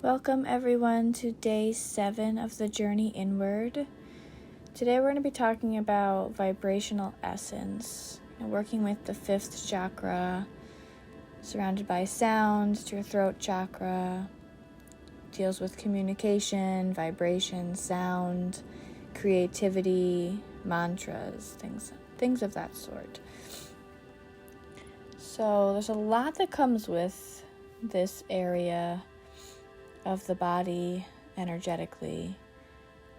Welcome everyone to day 7 of the journey inward. Today we're going to be talking about vibrational essence, working with the 5th chakra, surrounded by sound. It's your throat chakra, deals with communication, vibration, sound, creativity, mantras, things of that sort. So there's a lot that comes with this area of the body energetically.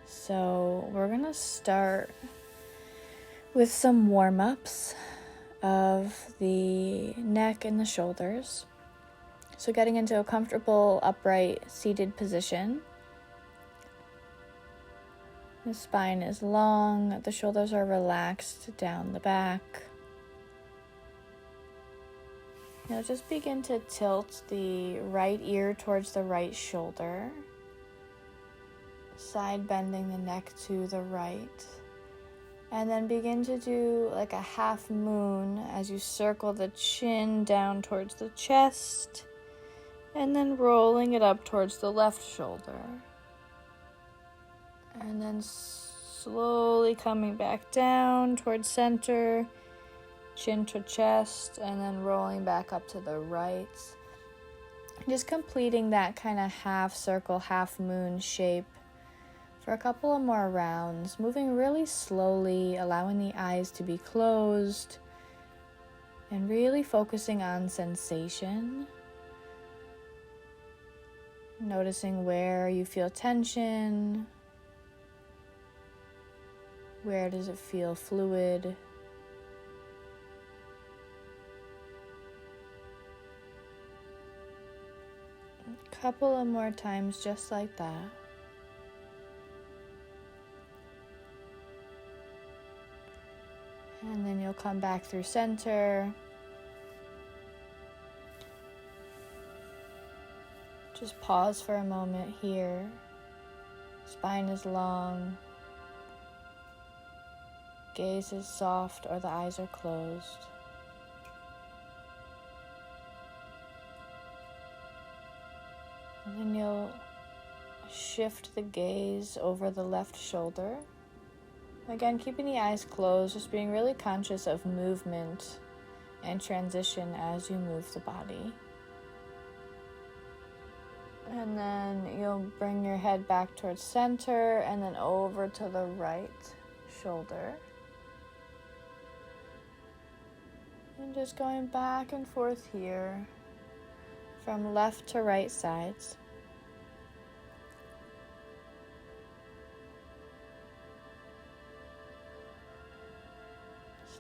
So we're going to start with some warm-ups of the neck and the shoulders. So getting into a comfortable, upright, seated position. The spine is long, the shoulders are relaxed down the back. Now just begin to tilt the right ear towards the right shoulder, side bending the neck to the right, and then begin to do like a half moon as you circle the chin down towards the chest, and then rolling it up towards the left shoulder, and then slowly coming back down towards center, chin to chest, and then rolling back up to the right. Just completing that kind of half circle, half moon shape for a couple of more rounds, moving really slowly, allowing the eyes to be closed, and really focusing on sensation. Noticing where you feel tension, where does it feel fluid. Couple of more times just like that. And then you'll come back through center. Just pause for a moment here. Spine is long. Gaze is soft or the eyes are closed. And then you'll shift the gaze over the left shoulder. Again, keeping the eyes closed, just being really conscious of movement and transition as you move the body. And then you'll bring your head back towards center and then over to the right shoulder. And just going back and forth here from left to right sides.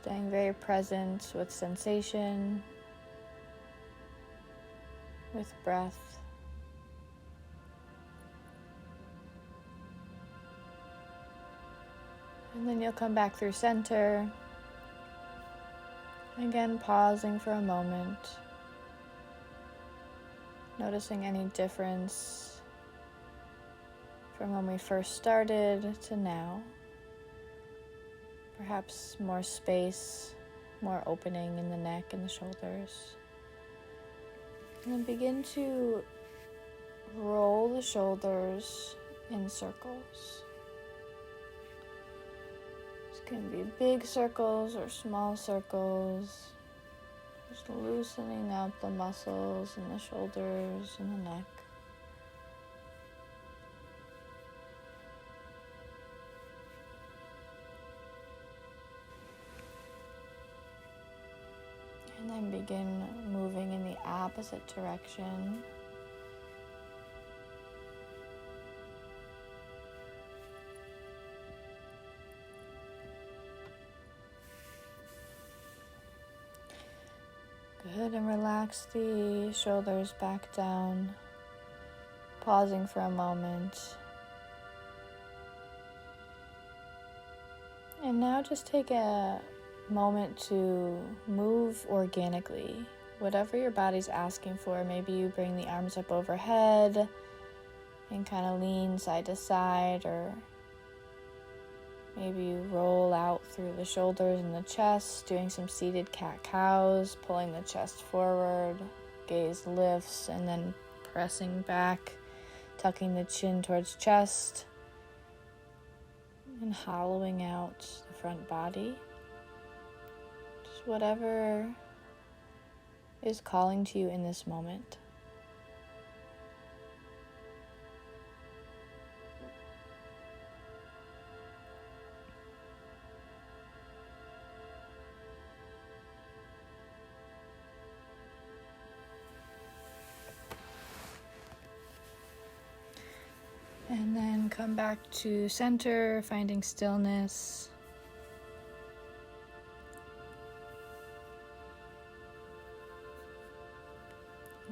Staying very present with sensation, with breath. And then you'll come back through center. Again, pausing for a moment. Noticing any difference from when we first started to now. Perhaps more space, more opening in the neck and the shoulders. And then begin to roll the shoulders in circles. This can be big circles or small circles. Just loosening up the muscles in the shoulders and the neck. And then begin moving in the opposite direction. Good, and relax the shoulders back down, pausing for a moment. And now just take a moment to move organically. Whatever your body's asking for, maybe you bring the arms up overhead and kind of lean side to side, or maybe you roll out through the shoulders and the chest, doing some seated cat-cows, pulling the chest forward, gaze lifts, and then pressing back tucking the chin towards chest and hollowing out the front body. Just whatever is calling to you in this moment. And then come back to center, finding stillness.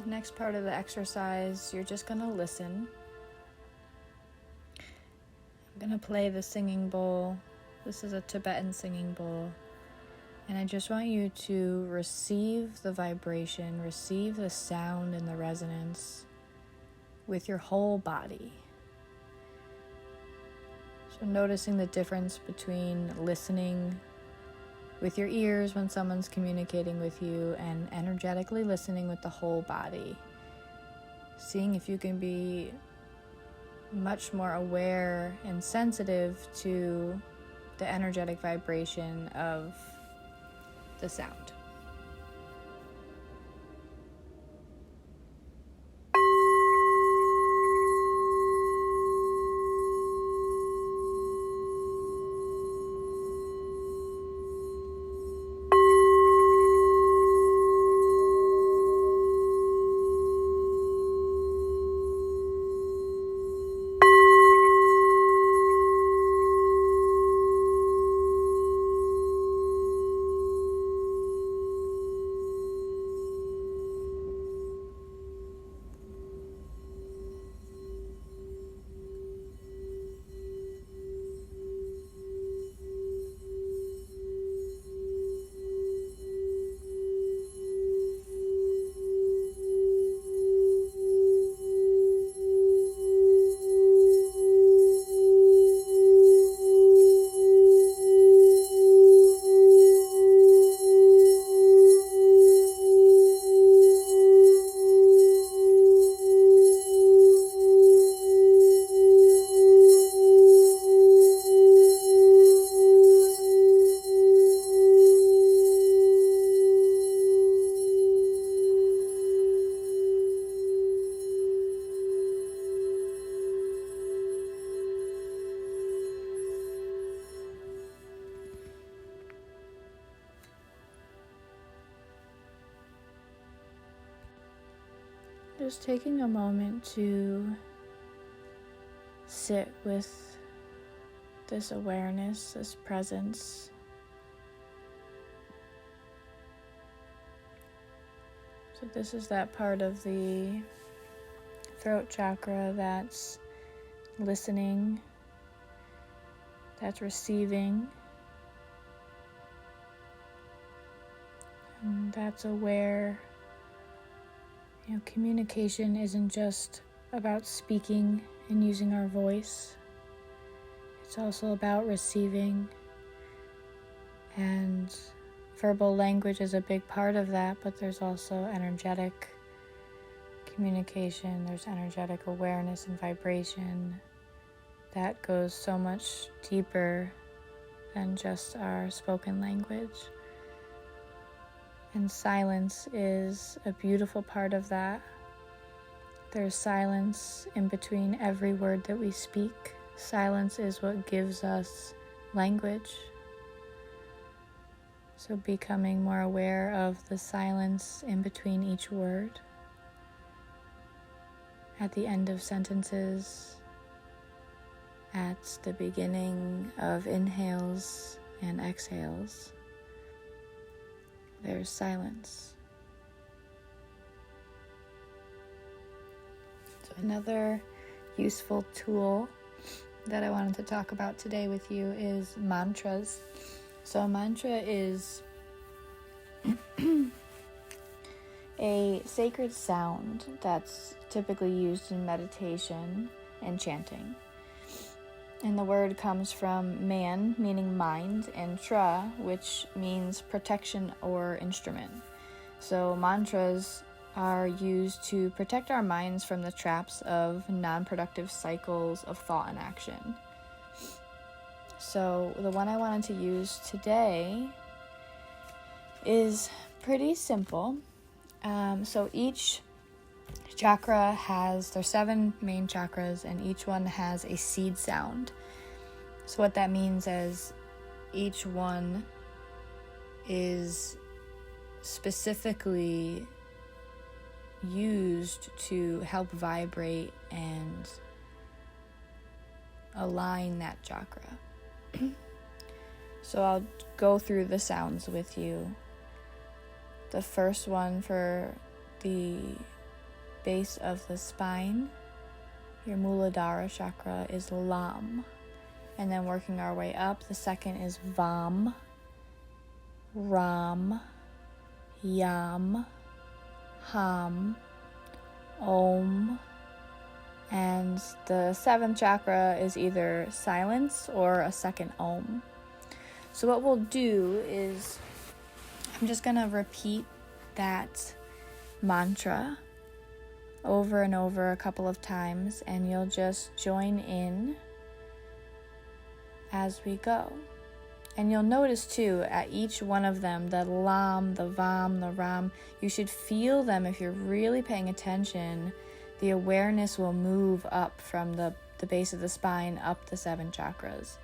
The next part of the exercise, you're just going to listen. I'm going to play the singing bowl. This is a Tibetan singing bowl. And I just want you to receive the vibration, receive the sound and the resonance with your whole body. So noticing the difference between listening with your ears when someone's communicating with you and energetically listening with the whole body. Seeing if you can be much more aware and sensitive to the energetic vibration of the sound. Just taking a moment to sit with this awareness, this presence. So this is that part of the throat chakra that's listening, that's receiving, and that's aware. Communication isn't just about speaking and using our voice. It's also about receiving, and verbal language is a big part of that, but there's also energetic communication, there's energetic awareness and vibration that goes so much deeper than just our spoken language. And silence is a beautiful part of that. There's silence in between every word that we speak. Silence is what gives us language. So becoming more aware of the silence in between each word. At the end of sentences, at the beginning of inhales and exhales. There's silence. So another useful tool that I wanted to talk about today with you is mantras. So a mantra is a sacred sound that's typically used in meditation and chanting. And the word comes from man, meaning mind, and tra, which means protection or instrument. So mantras are used to protect our minds from the traps of non-productive cycles of thought and action. So the one I wanted to use today is pretty simple. So each chakra there's 7 main chakras, and each one has a seed sound. So what that means is each one is specifically used to help vibrate and align that chakra. So I'll go through the sounds with you. The first one for the base of the spine, your Muladhara chakra, is Lam. And then working our way up, the second is Vam, Ram, Yam, Ham, Om, and the 7th chakra is either silence or a second Om. So what we'll do is I'm just going to repeat that mantra over and over a couple of times, and you'll just join in as we go. And you'll notice too, at each one of them, the Lam, the Vam, the Ram, you should feel them. If you're really paying attention, the awareness will move up from the base of the spine up the 7 chakras.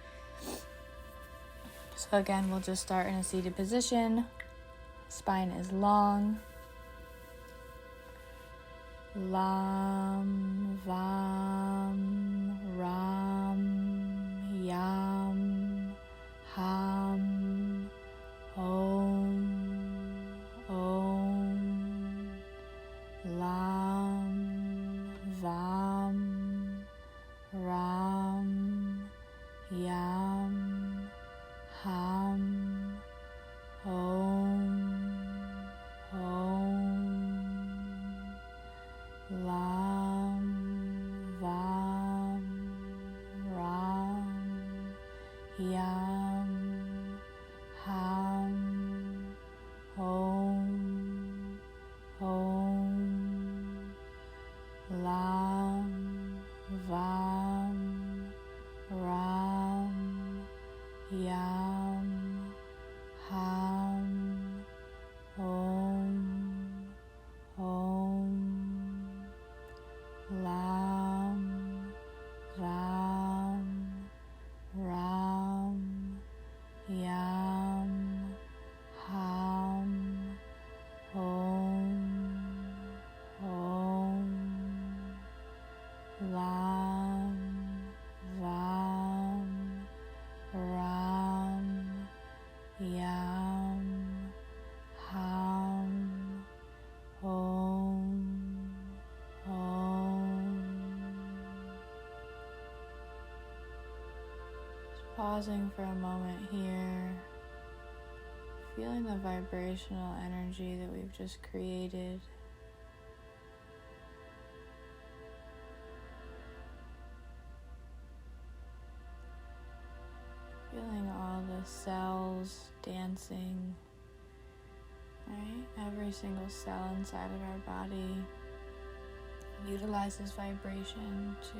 So again, we'll just start in a seated position. Spine is long. Lam, Vam, Ram, Yam, Ham, Om, Om, Lam, Vam, Ram, Yam, Ham, Om, Om, Lam, Vam, Ram, Yam, Ham, Om, Om, Lam, Vam, Ram, Yam, Ham, Om, Om, Lam, Vam, Ram, Yam, Ham, Om, Om, Lam, Vam, Ram, Yam, Ham, Om, Om. Just pausing for a moment here, feeling the vibrational energy that we've just created. Feeling all the cells dancing, right? Every single cell inside of our body utilizes vibration to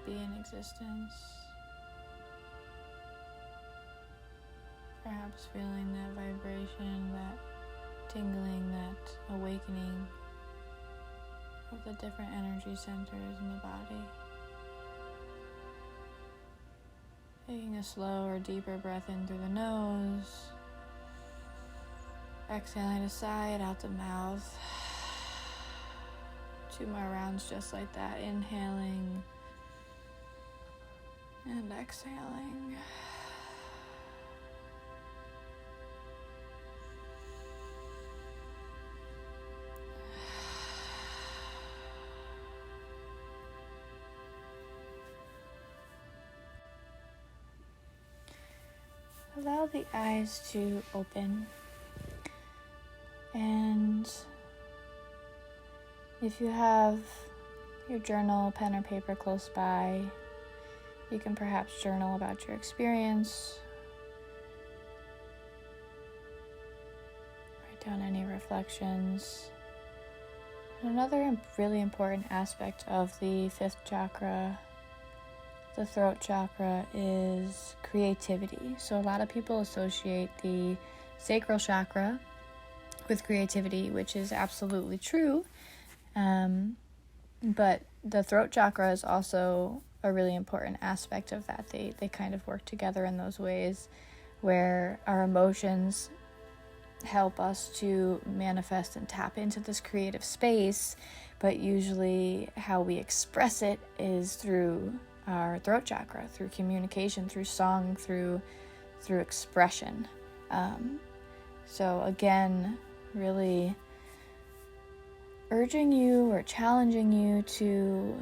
be in existence. Perhaps feeling that vibration, that tingling, that awakening of the different energy centers in the body. Taking a slow or deeper breath in through the nose. Exhaling to side, out the mouth. 2 more rounds just like that. Inhaling and exhaling. Allow the eyes to open, and if you have your journal, pen, or paper close by, you can perhaps journal about your experience. Write down any reflections. Another really important aspect of the fifth chakra, the throat chakra, is creativity. So a lot of people associate the sacral chakra with creativity, which is absolutely true. But the throat chakra is also a really important aspect of that. They kind of work together in those ways where our emotions help us to manifest and tap into this creative space, but usually how we express it is through our throat chakra, through communication, through song, through expression. So again, really urging you or challenging you to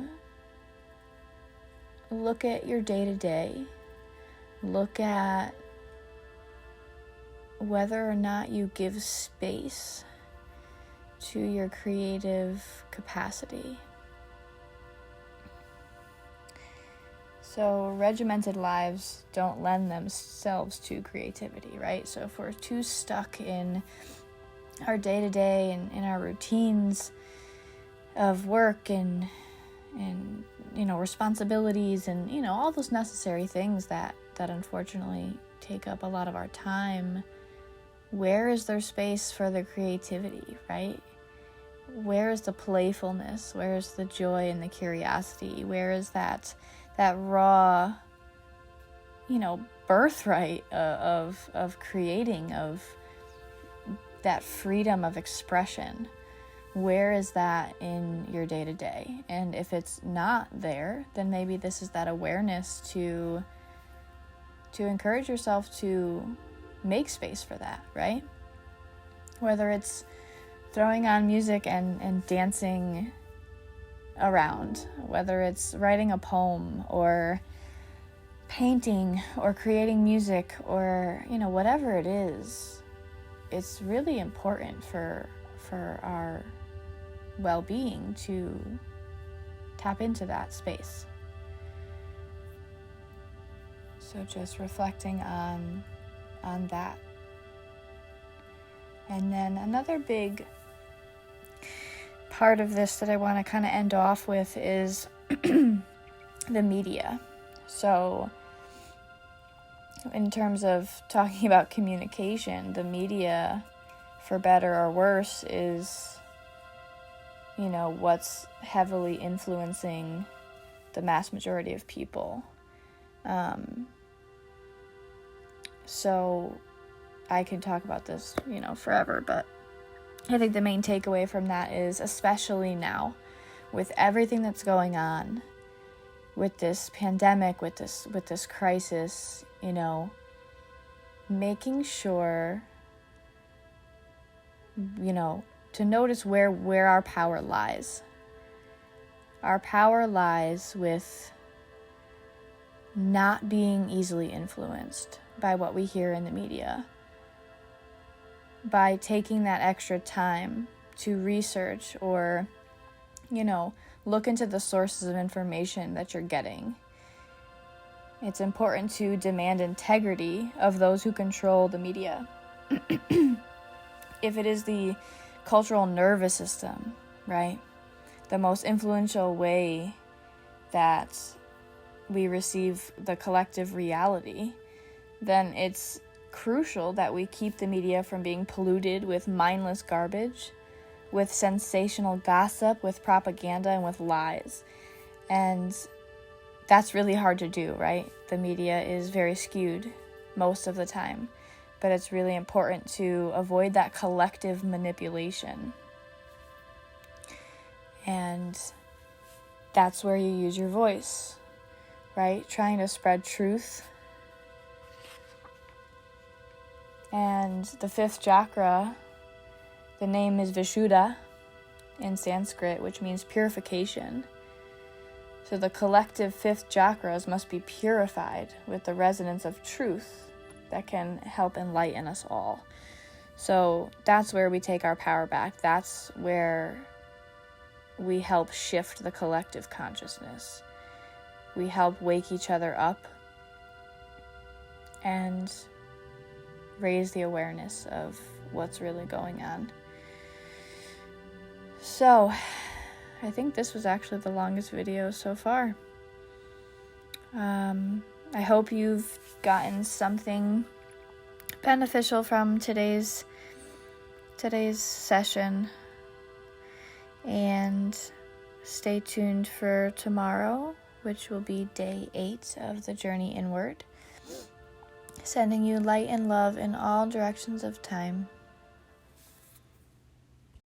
look at your day-to-day, look at whether or not you give space to your creative capacity. So regimented lives don't lend themselves to creativity, right? So if we're too stuck in our day-to-day and in our routines of work and responsibilities and all those necessary things that unfortunately take up a lot of our time, where is there space for the creativity, right? Where is the playfulness? Where is the joy and the curiosity? Where is that raw, birthright of creating, of that freedom of expression? Where is that in your day-to-day? And if it's not there, then maybe this is that awareness to encourage yourself to make space for that, right? Whether it's throwing on music and dancing around, whether it's writing a poem or painting or creating music or whatever it is, it's really important for our well-being to tap into that space. So just reflecting on that. And then another big part of this that I want to kind of end off with is the media. So in terms of talking about communication, the media, for better or worse, is what's heavily influencing the mass majority of people. So I can talk about this, forever, but I think the main takeaway from that is, especially now, with everything that's going on, with this pandemic, with this crisis, making sure, to notice where our power lies. Our power lies with not being easily influenced by what we hear in the media, by taking that extra time to research or, look into the sources of information that you're getting. It's important to demand integrity of those who control the media. If it is the cultural nervous system, right, the most influential way that we receive the collective reality, then it's crucial that we keep the media from being polluted with mindless garbage, with sensational gossip, with propaganda, and with lies. And that's really hard to do, right? The media is very skewed most of the time, but it's really important to avoid that collective manipulation. And that's where you use your voice, right? Trying to spread truth. And the fifth chakra, the name is Vishuddha in Sanskrit, which means purification. So the collective fifth chakras must be purified with the resonance of truth that can help enlighten us all. So that's where we take our power back. That's where we help shift the collective consciousness. We help wake each other up and raise the awareness of what's really going on. So, I think this was actually the longest video so far. I hope you've gotten something beneficial from today's session, and stay tuned for tomorrow, which will be day 8 of the journey inward. Sending you light and love in all directions of time.